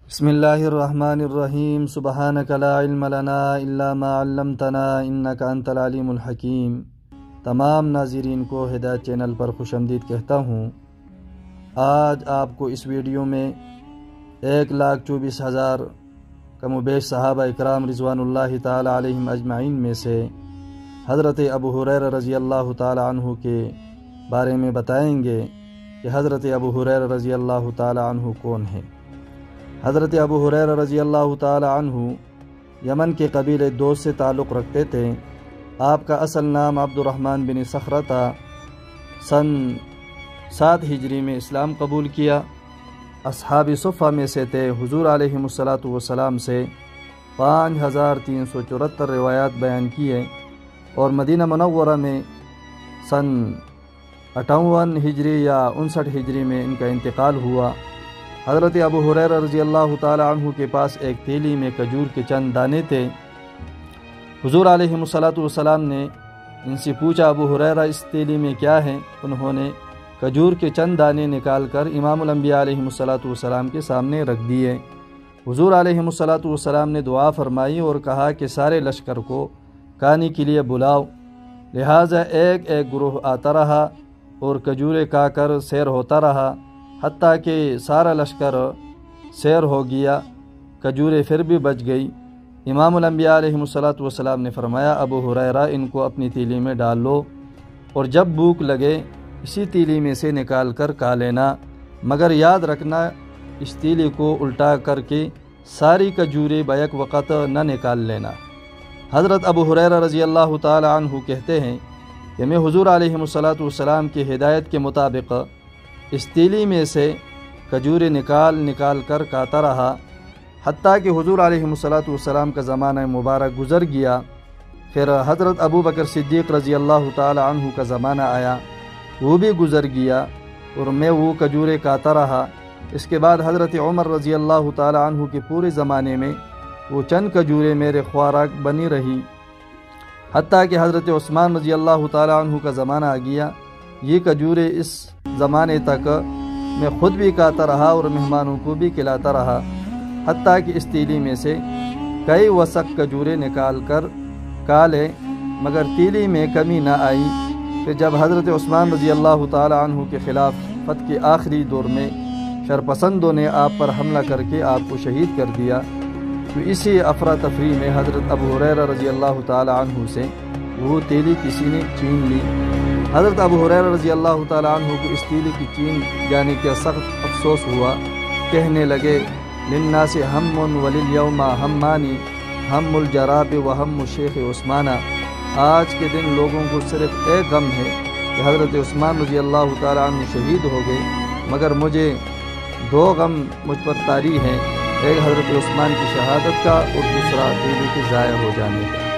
بسم اللہ الرحمن الرحیم سبحانک لا علم لنا الا ما علمتنا انک انت العلیم الحکیم۔ تمام ناظرین کو ہدایت چینل پر خوش آمدید کہتا ہوں۔ آج آپ کو اس ویڈیو میں 1,24,000 کم و بیش صحابہ اکرام رضوان اللہ تعالی علیہم اجمعین میں سے حضرت ابو ہریرہ رضی اللہ تعالی عنہ کے بارے میں بتائیں گے کہ حضرت ابو ہریرہ رضی اللہ تعالی عنہ کون ہیں۔ حضرت ابو ہریرہ رضی اللہ تعالی عنہ یمن کے قبیلے دوست سے تعلق رکھتے تھے۔ آپ کا اصل نام عبد الرحمن بن صخرہ تھا۔ سن 7 ہجری میں اسلام قبول کیا۔ اصحاب صفہ میں سے تھے۔ حضور علیہ السلام سے 5374 روایات بیان کیے اور مدینہ منورہ میں سن 58 ہجری یا 59 ہجری میں ان کا انتقال ہوا۔ حضرت ابو ہریرہ رضی اللہ تعالی عنہ کے پاس ایک تیلی میں کھجور کے چند دانے تھے۔ حضور علیہ السلام نے ان سے پوچھا، ابو ہریرہ اس تیلی میں کیا ہے؟ انہوں نے کھجور کے چند دانے نکال کر امام الانبیاء علیہ السلام کے سامنے رکھ دیے۔ حضور علیہ السلام نے دعا فرمائی اور کہا کہ سارے لشکر کو کھانے کے لیے بلاؤ۔ لہٰذا ایک ایک گروہ آتا رہا اور کھجوریں کھا کر سیر ہوتا رہا، حتیٰ کہ سارا لشکر سیر ہو گیا، کھجوریں پھر بھی بچ گئی۔ امام الانبیاء علیہ السلام نے فرمایا، ابو ہریرہ ان کو اپنی تیلی میں ڈال لو اور جب بھوک لگے اسی تیلی میں سے نکال کر کھا لینا، مگر یاد رکھنا اس تیلی کو الٹا کر کے ساری کھجوریں بیک وقت نہ نکال لینا۔ حضرت ابو ہریرہ رضی اللہ تعالی عنہ کہتے ہیں کہ میں حضور علیہ السلام کی ہدایت کے مطابق اس تیلی میں سے کھجوریں نکال کر کھاتا رہا، حتیٰ کہ حضور علیہ السلام کا زمانہ مبارک گزر گیا۔ پھر حضرت ابو بکر صدیق رضی اللہ تعالی عنہ کا زمانہ آیا، وہ بھی گزر گیا اور میں وہ کھجوریں کھاتا رہا۔ اس کے بعد حضرت عمر رضی اللہ تعالی عنہ کے پورے زمانے میں وہ چند کھجوریں میرے خوراک بنی رہی، حتیٰ کہ حضرت عثمان رضی اللہ تعالی عنہ کا زمانہ آ گیا۔ یہ کھجوریں اس زمانے تک میں خود بھی کھاتا رہا اور مہمانوں کو بھی کھلاتا رہا، حتیٰ کہ اس تیلی میں سے کئی وسق کھجوریں نکال کر کھا لے، مگر تیلی میں کمی نہ آئی۔ کہ جب حضرت عثمان رضی اللہ تعالی عنہ کے خلاف فتح کے آخری دور میں شرپسندوں نے آپ پر حملہ کر کے آپ کو شہید کر دیا، تو اسی افراتفری میں حضرت ابو ہریرہ رضی اللہ تعالی عنہ سے وہ تیلی کسی نے چھین لی۔ حضرت ابو ہریرہ رضی اللہ تعالی عنہ کو اس تیلی کی چھین جانے کا سخت افسوس ہوا۔ کہنے لگے، للناس ہم ولیلیوم ہمانی ہم الجراب و ہم شیخ عثمانہ۔ آج کے دن لوگوں کو صرف ایک غم ہے کہ حضرت عثمان رضی اللہ تعالی عنہ شہید ہو گئے، مگر مجھے 2 غم مجھ پر طاری ہیں، ایک حضرت عثمان کی شہادت کا اور دوسرا تیلی کے ضائع ہو جانے کا۔